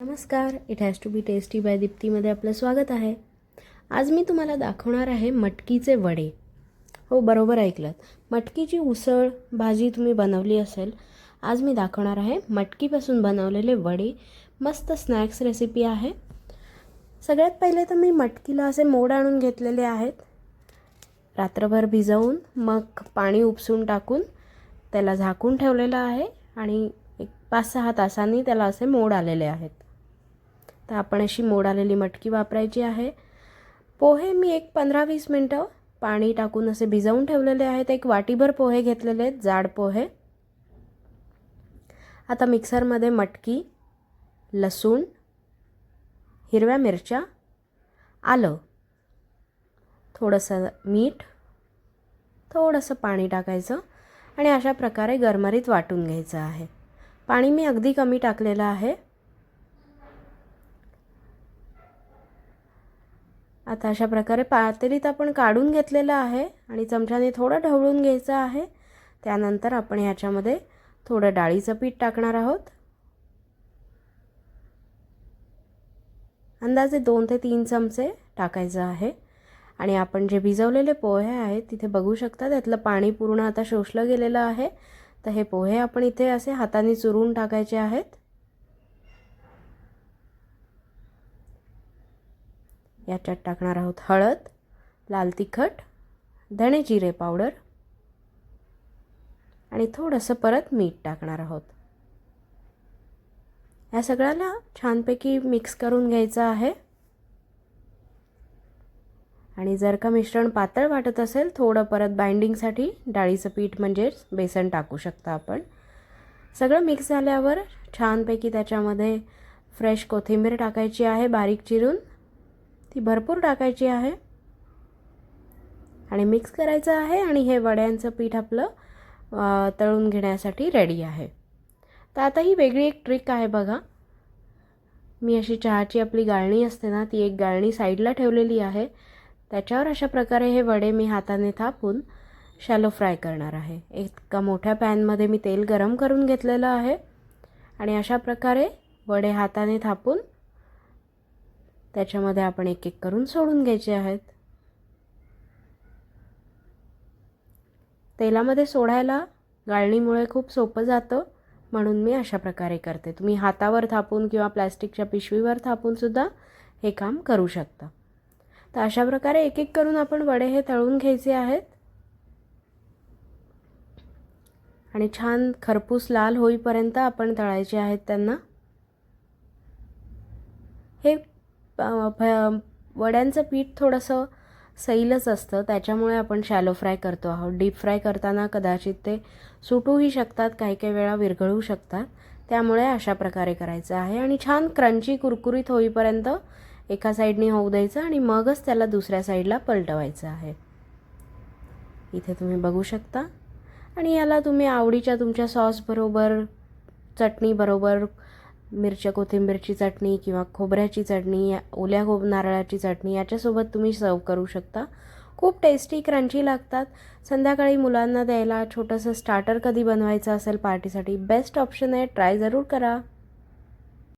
नमस्कार, it has to be tasty by दीप्तीमध्ये आपलं स्वागत आहे. आज मी तुम्हाला दाखवणार आहे मटकीचे वडे. हो, बरोबर ऐकलं. मटकीची उसळ भाजी तुम्ही बनवली असेल. आज मी दाखवणार आहे मटकीपासून बनवलेले वडे. मस्त स्नॅक्स रेसिपी आहे. सगळ्यात पहिले तर मी मटकीला असे मोड आणून घेतलेले आहेत. रात्रभर भिजवून मग पाणी उपसून टाकून त्याला झाकून ठेवलेलं आहे आणि 5-6 तासांनी त्याला असे मोड आलेले आहेत. तर आपण अशी मोड आलेली मटकी वापरायची आहे. पोहे मी 15-20 मिनटं पाणी टाकून असे भिजवून ठेवलेले आहेत. एक वाटीभर पोहे घेतलेले आहेत, जाड पोहे. आता मिक्सरमध्ये मटकी, लसूण, हिरव्या मिरच्या, आलं, थोडंसं मीठ, थोडंसं पाणी टाकायचं आणि अशा प्रकारे गरमरीत वाटून घ्यायचं आहे. पाणी मी अगदी कमी टाकलेलं आहे. आता अशा प्रकारे पातेलीत आपण काढून घेतलेलं आहे आणि चमच्याने थोडं ढवळून घ्यायचं आहे. त्यानंतर आपण ह्याच्यामध्ये थोडं डाळीचं पीठ टाकणार आहोत. अंदाजे 2 ते 3 चमचे टाकायचं आहे. आणि आपण जे भिजवलेले पोहे आहेत तिथे बघू शकता त्यातलं पाणी पूर्ण आता शोषलं गेलेलं आहे. तर हे पोहे आपण इथे असे हाताने चुरून टाकायचे आहेत. याच्यात टाकणार आहोत हळद, लाल तिखट, धणे जिरे पावडर आणि थोडंसं परत मीठ टाकणार आहोत. या सगळ्याला छानपैकी मिक्स करून घ्यायचं आहे. आणि जर का मिश्रण पातळ वाटत असेल थोडं परत बाइंडिंगसाठी डाळीचं पीठ म्हणजेच बेसन टाकू शकता आपण. सगळं मिक्स झाल्यावर छानपैकी त्याच्यामध्ये फ्रेश कोथिंबीर टाकायची आहे बारीक चिरून. ती भरपूर टाकायची आहे आणि मिक्स करायचं आहे. आणि हे वड्यांचं पीठ आपलं तळून घेण्यासाठी रेडी आहे. तर आता ही वेगळी एक ट्रिक आहे बघा. मी अशी चहाची आपली गाळणी असते ना, ती एक गाळणी साईडला ठेवलेली आहे. त्याच्यावर अशा प्रकारे हे वडे मी हाताने थापून शॅलो फ्राय करणार आहे. एका मोठ्या पॅनमध्ये मी तेल गरम करून घेतलेलं आहे आणि अशा प्रकारे वडे हाताने थापून त्याच्यामध्ये आपण एक एक करून सोडून घ्यायचे आहेत. तेलामध्ये सोडायला गाळणीमुळे खूप सोपं जातं, म्हणून मी अशा प्रकारे करते. तुम्ही हातावर थापून किंवा प्लॅस्टिकच्या पिशवीवर थापून सुद्धा हे काम करू शकता. तर अशा प्रकारे एक एक करून आपण वडे हे तळून घ्यायचे आहेत आणि छान खरपूस लाल होईपर्यंत आपण तळायचे आहेत त्यांना. हे वड्यांचं पीठ थोडंसं सैलच असतं, त्याच्यामुळे आपण शॅलो फ्राय करतो आहोत. डीप फ्राय करताना कदाचित ते सुटूही शकतात, काही काही वेळा विरघळू शकतात. त्यामुळे अशा प्रकारे करायचं आहे आणि छान क्रंची कुरकुरीत होईपर्यंत एका साईडने होऊ द्यायचं आणि मगच त्याला दुसऱ्या साईडला पलटवायचं आहे. इथे तुम्ही बघू शकता. आणि याला तुम्ही आवडीच्या तुमच्या सॉसबरोबर, चटणीबरोबर, मिरच्या कोथिंबीरची चटणी किंवा खोबऱ्याची चटणी, ओल्या नारळाची चटणी याच्यासोबत तुम्ही सर्व करू शकता. खूप टेस्टी क्रंची लागतात. संध्याकाळी मुलांना द्यायला छोटंसं स्टार्टर कधी बनवायचं असेल पार्टीसाठी बेस्ट ऑप्शन आहे. ट्राय जरूर करा.